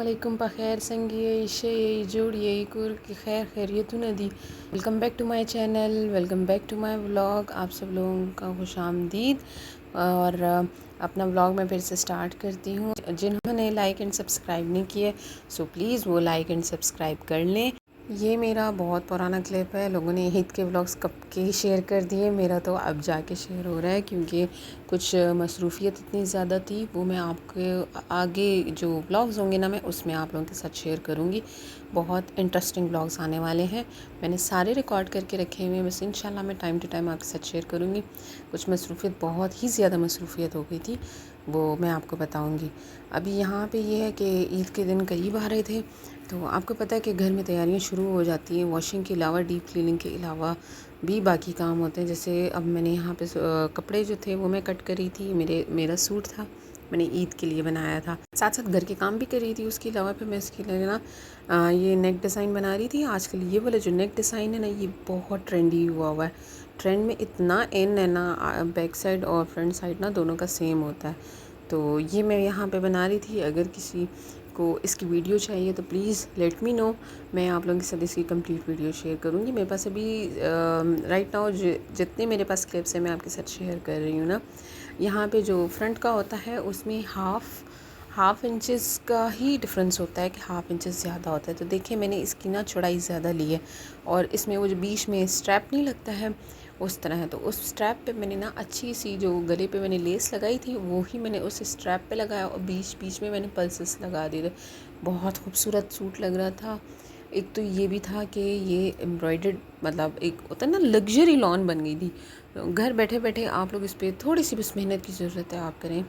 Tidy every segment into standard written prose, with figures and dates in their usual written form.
अस्सलामुअलैकुम बख़ैर संगिए शे जोड़िए कुर की खैर खैरियत नदी। Welcome back to my channel, welcome back to my vlog. आप सब लोगों का खुशामदीद। और अपना व्लॉग मैं फिर से स्टार्ट करती हूँ। जिन्होंने लाइक एंड सब्सक्राइब नहीं किए सो प्लीज़ वो लाइक एंड सब्सक्राइब कर लें। ये मेरा बहुत पुराना क्लिप है, लोगों ने ईद के व्लॉग्स कब के ही शेयर कर दिए, मेरा तो अब जाके शेयर हो रहा है क्योंकि कुछ मसरूफ़ियत इतनी ज़्यादा थी। वो मैं आपके आगे जो व्लॉग्स होंगे ना मैं उसमें आप लोगों के साथ शेयर करूँगी। बहुत इंटरेस्टिंग व्लॉग्स आने वाले हैं, मैंने सारे रिकॉर्ड करके रखे हुए हैं, बस इंशाल्लाह मैं टाइम टू टाइम आपके साथ शेयर करूँगी। कुछ मसरूफ़ियत, बहुत ही ज़्यादा मसरूफ़ियत हो गई थी, वो मैं आपको बताऊँगी। अभी यहाँ पे ये है कि ईद के दिन करीब आ रहे थे, तो आपको पता है कि घर में तैयारियां शुरू हो जाती हैं। वॉशिंग के अलावा, डीप क्लीनिंग के अलावा भी बाकी काम होते हैं। जैसे अब मैंने यहाँ पे कपड़े जो थे वो मैं कट करी थी, मेरा सूट था, मैंने ईद के लिए बनाया था। साथ साथ घर के काम भी कर रही थी। उसके अलावा फिर मैं इसके लिए ना ये नेक डिज़ाइन बना रही थी। आजकल ये वाला जो नेक डिज़ाइन है ना, ये बहुत ट्रेंडी हुआ है। ट्रेंड में इतना इन है ना, बैक साइड और फ्रंट साइड ना दोनों का सेम होता है। तो ये मैं यहाँ पे बना रही थी। अगर किसी को इसकी वीडियो चाहिए तो प्लीज़ लेट मी नो, मैं आप लोगों के साथ इसकी कंप्लीट वीडियो शेयर करूँगी। मेरे पास अभी राइट नाउ जितने मेरे पास क्लिप्स हैं मैं आपके साथ शेयर कर रही हूँ ना। यहाँ पे जो फ्रंट का होता है उसमें हाफ़ इंचेस का ही डिफरेंस होता है कि हाफ़ इंचेस ज़्यादा होता है। तो देखिए मैंने इसकी ना चौड़ाई ज़्यादा ली है और इसमें वो जो बीच में स्ट्रैप नहीं लगता है उस तरह है। तो उस स्ट्रैप पे मैंने ना अच्छी सी जो गले पे मैंने लेस लगाई थी वो ही मैंने उस स्ट्रैप पे लगाया और बीच बीच में मैंने पल्सेस लगा दिए थे। बहुत खूबसूरत सूट लग रहा था। एक तो ये भी था कि ये एम्ब्रॉयडर्ड, मतलब एक होता है ना लग्जरी लॉन बन गई थी। घर बैठे बैठे आप लोग इस पर थोड़ी सी बस मेहनत की ज़रूरत है, आप करें।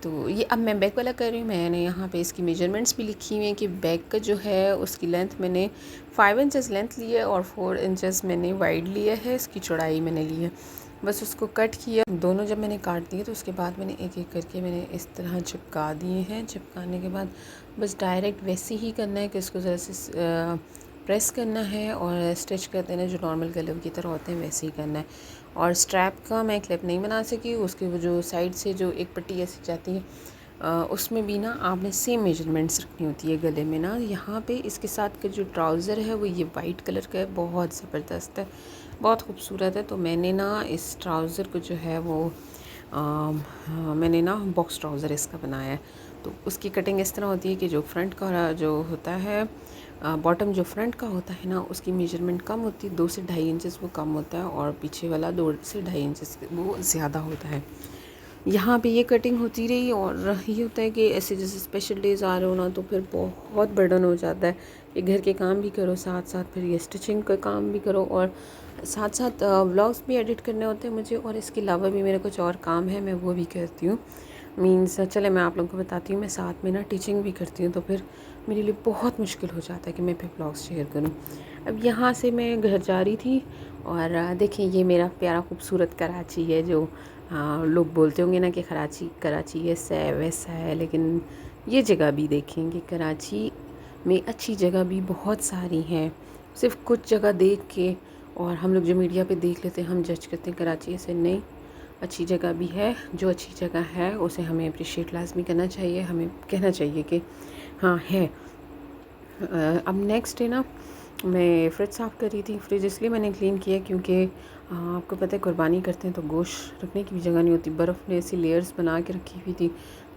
तो ये अब मैं बैक वाला कर रही हूँ। मैंने यहाँ पे इसकी मेजरमेंट्स भी लिखी हुई हैं कि बैक का जो है उसकी लेंथ मैंने 5 इंचेस लेंथ ली है और 4 इंचेस मैंने वाइड लिया है, इसकी चौड़ाई मैंने ली है। बस उसको कट किया। दोनों जब मैंने काट दिए तो उसके बाद मैंने एक एक करके मैंने इस तरह चिपका दिए हैं। चिपकाने के बाद बस डायरेक्ट वैसे ही करना है कि इसको ज़रा से प्रेस करना है और स्टिच कर देना, जो नॉर्मल गले की तरह होते हैं वैसे ही करना है। और स्ट्रैप का मैं क्लिप नहीं बना सकी, उसकी वो जो साइड से जो एक पट्टी ऐसी जाती है उसमें भी ना आपने सेम मेजरमेंट्स रखनी होती है गले में ना। यहाँ पे इसके साथ का जो ट्राउज़र है वो ये वाइट कलर का है, बहुत ज़बरदस्त है, बहुत खूबसूरत है। तो मैंने ना इस ट्राउज़र को जो है वो मैंने ना बॉक्स ट्राउज़र इसका बनाया है। तो उसकी कटिंग इस तरह होती है कि जो फ्रंट का जो होता है, बॉटम जो फ्रंट का होता है ना उसकी मेजरमेंट कम होती है, 2 से ढाई इंचेस वो कम होता है और पीछे वाला 2 से ढाई इंचेस वो ज़्यादा होता है। यहाँ पे ये कटिंग होती रही और ये होता है कि ऐसे जैसे स्पेशल डेज़ आ रहे हो ना तो फिर बहुत बर्डन हो जाता है कि घर के काम भी करो, साथ साथ फिर ये स्टिचिंग का काम भी करो और साथ साथ व्लॉग्स भी एडिट करने होते हैं मुझे। और इसके अलावा भी मेरा कुछ और काम है, मैं वो भी करती हूँ। मीन्स चले मैं आप लोगों को बताती हूँ, मैं साथ में ना टीचिंग भी करती हूँ, तो फिर मेरे लिए बहुत मुश्किल हो जाता है कि मैं फिर व्लॉग्स शेयर करूँ। अब यहाँ से मैं घर जा रही थी और देखिए ये मेरा प्यारा खूबसूरत कराची है। जो लोग बोलते होंगे ना कि कराची ऐसा है वैसा है, लेकिन ये जगह भी देखेंगे, कराची में अच्छी जगह भी बहुत सारी हैं। सिर्फ कुछ जगह देख के और हम लोग जो मीडिया पे देख लेते हैं हम जज करते हैं, कराची ऐसे नहीं, अच्छी जगह भी है। जो अच्छी जगह है उसे हमें अप्रिशिएट लाजमी करना चाहिए, हमें कहना चाहिए कि हाँ है। अब नेक्स्ट डे ना मैं फ्रिज साफ़ कर रही थी। फ्रिज इसलिए मैंने क्लीन किया क्योंकि आपको पता है कुर्बानी करते हैं तो गोश्त रखने की भी जगह नहीं होती। बर्फ़ ने ऐसी लेयर्स बना के रखी हुई थी।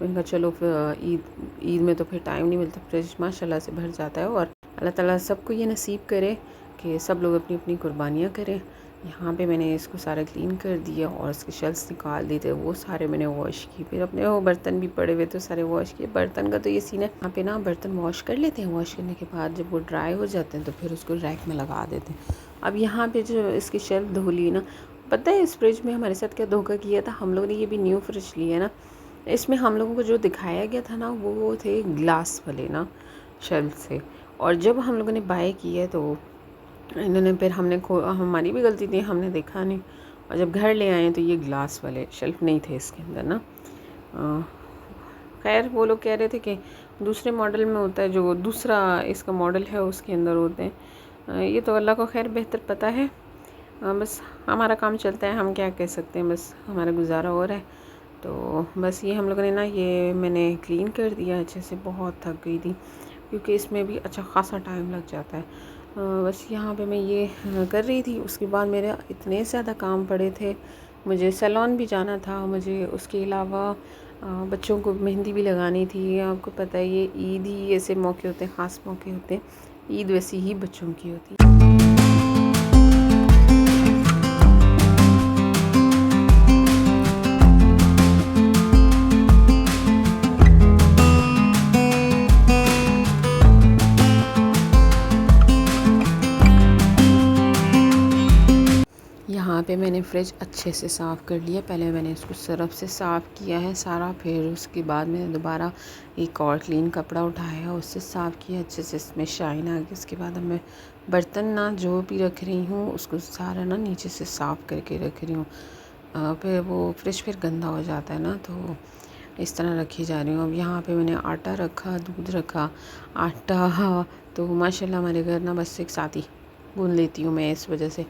मैंने कहा चलो फिर ईद में तो फिर टाइम नहीं मिलता, फ्रिज माशाल्लाह से भर जाता है। और अल्लाह ताला सबको ये नसीब करे कि सब लोग अपनी अपनी कुर्बानियाँ करें। यहाँ पे मैंने इसको सारा क्लीन कर दिया और इसके शेल्स निकाल दिए थे, वो सारे मैंने वॉश किए। फिर अपने वो बर्तन भी पड़े हुए थे सारे वॉश किए। बर्तन का तो ये सीन है, यहाँ पे ना बर्तन वॉश कर लेते हैं, वॉश करने के बाद जब वो ड्राई हो जाते हैं तो फिर उसको रैक में लगा देते हैं। अब यहाँ पे जो इसकी शेल्फ धो ली ना, पता है इस फ्रिज में हमारे साथ क्या धोखा किया था हम लोगों ने। ये भी न्यू फ्रिज लिया ना, इसमें हम लोगों को जो दिखाया गया था ना वो थे ग्लास वाले ना शेल्फ से, और जब हम लोगों ने बाय किया तो इन्होंने फिर हमारी भी गलती थी, हमने देखा नहीं और जब घर ले आए तो ये ग्लास वाले शेल्फ नहीं थे इसके अंदर ना। खैर वो लोग कह रहे थे कि दूसरे मॉडल में होता है, जो दूसरा इसका मॉडल है उसके अंदर होते हैं। ये तो अल्लाह को खैर बेहतर पता है। बस हमारा काम चलता है, हम क्या कह सकते हैं, बस हमारा गुजारा हो रहा है। तो बस ये हम लोगों ने ना, ये मैंने क्लीन कर दिया अच्छे से, बहुत थक गई थी। क्योंकि इसमें भी अच्छा खासा टाइम लग जाता है। बस यहाँ पे मैं ये कर रही थी। उसके बाद मेरे इतने ज़्यादा काम पड़े थे, मुझे सैलून भी जाना था, मुझे उसके अलावा बच्चों को मेहंदी भी लगानी थी। आपको पता है ये ईद ही ऐसे मौके होते हैं, ख़ास मौके होते हैं, ईद वैसी ही बच्चों की होती है। यहाँ पे मैंने फ्रिज अच्छे से साफ़ कर लिया। पहले मैंने इसको सरफ से साफ़ किया है सारा, फिर उसके बाद मैंने दोबारा एक और क्लीन कपड़ा उठाया, उससे साफ़ किया अच्छे से, इसमें शाइन आ गई। उसके बाद अब मैं बर्तन ना जो भी रख रही हूँ उसको सारा ना नीचे से साफ़ करके रख रही हूँ। फिर वो फ्रिज फिर गंदा हो जाता है ना, तो इस तरह रखी जा रही हूँ। अब यहाँ पे मैंने आटा रखा, दूध रखा। आटा तो माशाल्लाह हमारे घर ना बस एक साथ ही गूँध लेती हूँ मैं, इस वजह से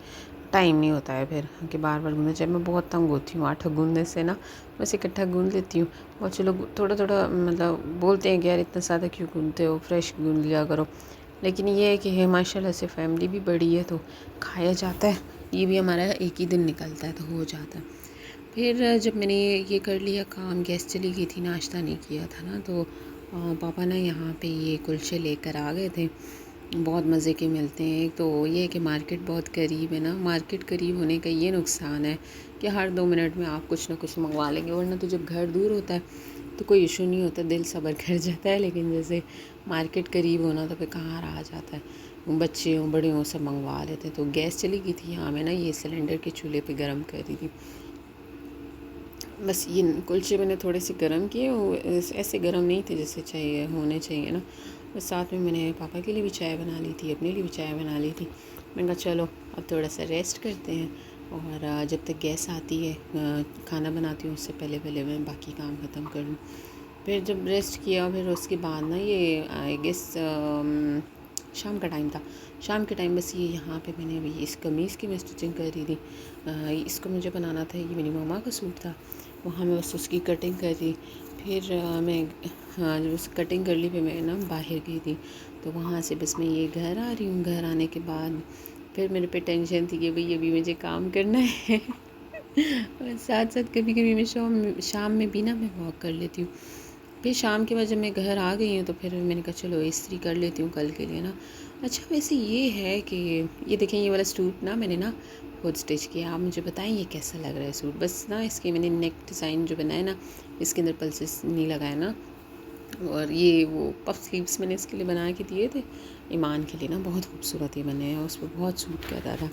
टाइम नहीं होता है फिर कि बार बार गूँधना चाहिए। मैं बहुत तंग होती हूँ आटा गूँधने से ना, बस इकट्ठा गूँध लेती हूँ। बहुत से लोग थोड़ा थोड़ा मतलब बोलते हैं कि यार इतना ज़्यादा क्यों गूँधते हो, फ्रेश गूँध लिया करो। लेकिन ये है कि माशाल्लाह से फैमिली भी बड़ी है तो खाया जाता है, ये भी हमारा एक ही दिन निकलता है तो हो जाता है। फिर जब मैंने ये कर लिया काम, गैस चली गई थी, नाश्ता नहीं किया था ना, तो पापा ना यहाँ पे ये कुलचे लेकर आ गए थे। बहुत मज़े के मिलते हैं। एक तो ये है कि मार्केट बहुत करीब है ना, मार्केट करीब होने का ये नुकसान है कि हर 2 मिनट में आप कुछ ना कुछ मंगवा लेंगे, वरना तो जब घर दूर होता है तो कोई इशू नहीं होता, दिल सब्र कर जाता है। लेकिन जैसे मार्केट करीब होना तो फिर कहाँ रहा जाता है, बच्चे हों बड़े हों सब मंगवा लेते हैं। तो गैस चली गई थी यहाँ, मैं ना ये सिलेंडर के चूल्हे पे गर्म कर रही थी। बस ये कुलचे मैंने थोड़े से गर्म किए, वो ऐसे गर्म नहीं थे जैसे चाहिए होने चाहिए ना। बस साथ में मैंने पापा के लिए भी चाय बना ली थी, अपने लिए भी चाय बना ली थी। मैंने कहा चलो अब थोड़ा सा रेस्ट करते हैं, और जब तक गैस आती है खाना बनाती हूँ उससे पहले पहले मैं बाकी काम ख़त्म कर लूँ। फिर जब रेस्ट किया फिर उसके बाद ना ये आई गेस शाम का टाइम था। शाम के टाइम बस ये यहाँ पे मैंने अभी इस कमीज़ की मैं स्टिचिंग कर रही थी। इसको मुझे बनाना था, ये मेरी मम्मा का सूट था, वहाँ मैं बस उसकी कटिंग कर रही। फिर मैं जब उस कटिंग कर ली फिर मैं ना बाहर गई थी, तो वहाँ से बस मैं ये घर आ रही हूँ। घर आने के बाद फिर मेरे पे टेंशन थी कि भाई अभी मुझे काम करना है और साथ साथ कभी कभी मैं शाम में भी ना मैं वॉक कर लेती हूँ। फिर शाम के बाद जब मैं घर आ गई हूँ तो फिर मैंने कहा चलो इस्त्री कर लेती हूँ कल के लिए ना। अच्छा वैसे ये है कि ये देखें, ये वाला सूट ना मैंने ना खुद स्टिच किया। आप मुझे बताएं ये कैसा लग रहा है सूट। बस ना इसके मैंने नेक डिज़ाइन जो बनाया ना, इसके अंदर पल्सेस नहीं लगाया ना, और ये वो पफ स्लीव्स मैंने इसके लिए बना के दिए थे ईमान के लिए ना, बहुत खूबसूरत ये बने हैं, उस पर बहुत सूट कर रहा था।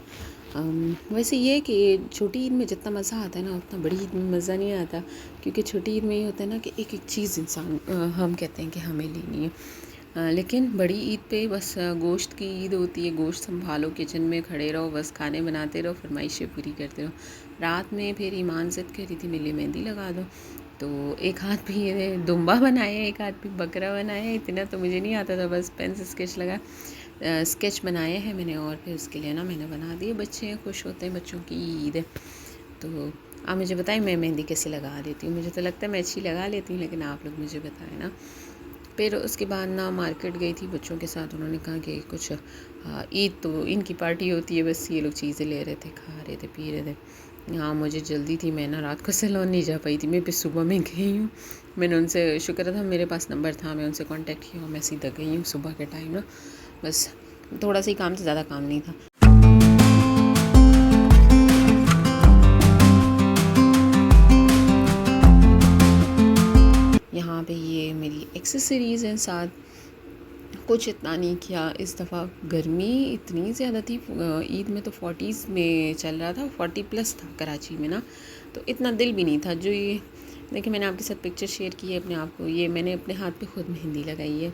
वैसे ये है कि छोटी ईद में जितना मज़ा आता है ना उतना बड़ी ईद में मज़ा नहीं आता, क्योंकि छोटी ईद में ये होता है ना कि एक एक चीज़ इंसान हम कहते हैं कि हमें लेनी है। लेकिन बड़ी ईद पे बस गोश्त की ईद होती है, गोश्त संभालो, किचन में खड़े रहो, बस खाने बनाते रहो, फरमाइशें पूरी करते रहो। रात में फिर ईमान ज़िद करी थी मेरे लिए मेहंदी लगा दो, तो एक हाथ पे ये दुम्बा बनाया, एक हाथ पे बकरा बनाया। इतना तो मुझे नहीं आता था, बस पेन से स्केच बनाए हैं मैंने, और फिर उसके लिए ना मैंने बना दिए। बच्चे खुश होते हैं, बच्चों की ईद है। तो आप मुझे बताएं मैं मेहंदी कैसे लगा देती हूँ। मुझे तो लगता है मैं अच्छी लगा लेती हूँ, लेकिन आप लोग मुझे बताएं ना। फिर उसके बाद ना मार्केट गई थी बच्चों के साथ, उन्होंने कहा कि कुछ ईद तो इनकी पार्टी होती है, बस ये लोग चीज़ें ले रहे थे, खा रहे थे, पी रहे थे। हाँ मुझे जल्दी थी, मैं ना रात को सैलून नहीं जा पाई थी, मैं फिर सुबह में गई हूँ। मैंने उनसे, शुक्र था मेरे पास नंबर था, मैं उनसे कांटेक्ट किया और मैं सीधा गई हूँ सुबह के टाइम ना। बस थोड़ा सा ही काम था, ज़्यादा काम नहीं था। यहाँ पे ये मेरी एक्सेसरीज़ हैं साथ, कुछ इतना नहीं किया इस दफ़ा। गर्मी इतनी ज़्यादा थी, ईद में तो 40s में चल रहा था, 40+ था कराची में ना, तो इतना दिल भी नहीं था। जो ये देखिए मैंने आपके साथ पिक्चर शेयर की है अपने आप को, ये मैंने अपने हाथ पे खुद मेहंदी लगाई है।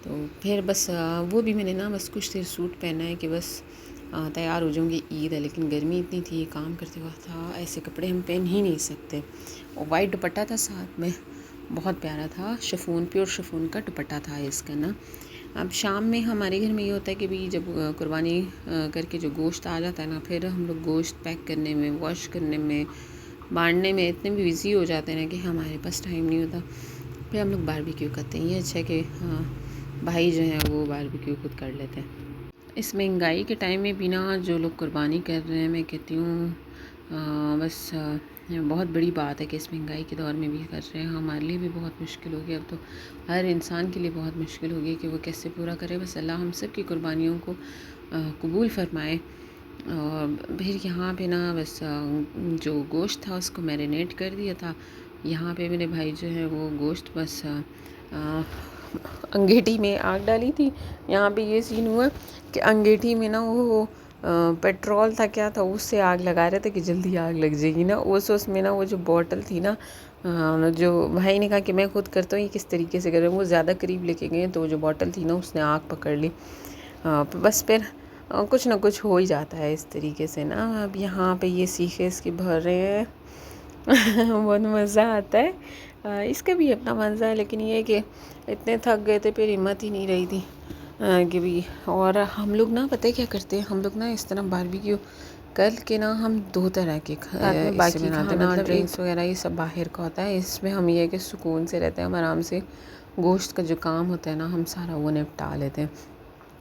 तो फिर बस वो भी मैंने ना बस कुछ देर सूट पहना है कि बस तैयार हो जाऊँगी, ईद है। लेकिन गर्मी इतनी थी, काम करते हुआ था, ऐसे कपड़े हम पहन ही नहीं सकते। और वाइट दुपट्टा था साथ में, बहुत प्यारा था, शिफॉन, प्योर शिफॉन का दुपट्टा था इसका ना। अब शाम में हमारे घर में ये होता है कि भी जब कुर्बानी करके जो गोश्त आ जाता है ना, फिर हम लोग गोश्त पैक करने में, वॉश करने में, बांटने में इतने बिज़ी हो जाते हैं ना कि हमारे पास टाइम नहीं होता। फिर हम लोग बारबेक्यू करते हैं। ये अच्छा है कि भाई जो हैं वो बारबेक्यू खुद कर लेते हैं। इस महंगाई के टाइम में भी ना जो लोग कुर्बानी कर रहे हैं, मैं कहती हूँ बस बहुत बड़ी बात है कि इस महंगाई के दौर में भी कर रहे हैं। हमारे लिए भी बहुत मुश्किल हो गया, अब तो हर इंसान के लिए बहुत मुश्किल हो गई कि वो कैसे पूरा करे। बस अल्लाह हम सब की कुर्बानियों को कबूल फरमाए। और फिर यहाँ पे ना बस जो गोश्त था उसको मैरिनेट कर दिया था। यहाँ पे मेरे भाई जो है वो गोश्त बस अंगीठी में आग डाली थी। यहाँ पे ये सीन हुआ कि अंगीठी में ना वो पेट्रोल था क्या था, उससे आग लगा रहे थे कि जल्दी आग लग जाएगी ना। उसमें ना वो जो बॉटल थी ना, जो भाई ने कहा कि मैं खुद करता हूँ, ये किस तरीके से कर रहे हैं। वो ज़्यादा करीब लेके गए तो वो जो बॉटल थी ना उसने आग पकड़ ली। बस फिर कुछ ना कुछ हो ही जाता है इस तरीके से ना। अब यहाँ पे ये सीखे इसकी भर रहे हैं बहुत मज़ा आता है। इसका भी अपना मज़ा है, लेकिन ये है कि इतने थक गए थे फिर हिम्मत ही नहीं रही थी कि भी। और हम लोग ना पता है क्या करते हैं, हम लोग ना इस तरह बारबेक्यू कर के ना हम दो तरह के बाकी बनाते हैं। मतलब ड्रिंक्स वगैरह ये सब बाहर का होता है। इसमें हम ये है कि सुकून से रहते हैं, हम आराम से गोश्त का जो काम होता है ना हम सारा वो निपटा लेते हैं।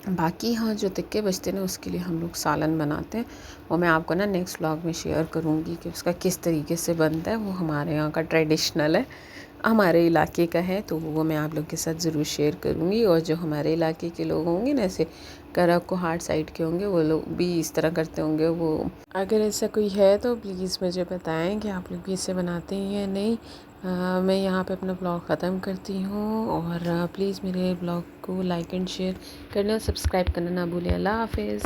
बाकी हाँ जो तिक्के बचते हैं ना उसके लिए हम लोग सालन बनाते हैं, और मैं आपको ना नेक्स्ट व्लॉग में शेयर करूँगी कि उसका किस तरीके से बनता है। वो हमारे यहाँ का ट्रेडिशनल है, हमारे इलाके का है, तो वो मैं आप लोग के साथ ज़रूर शेयर करूँगी। और जो हमारे इलाके के लोग होंगे ना, ऐसे करक को हार्ट साइड के होंगे, वो लोग भी इस तरह करते होंगे। वो अगर ऐसा कोई है तो प्लीज़ मुझे बताएं कि आप लोग भी इसे बनाते हैं या नहीं। मैं यहाँ पे अपना ब्लॉग ख़त्म करती हूँ, और प्लीज़ मेरे ब्लॉग को लाइक एंड शेयर करना, सब्सक्राइब करना ना भूलें। अल्लाह हाफ़िज़।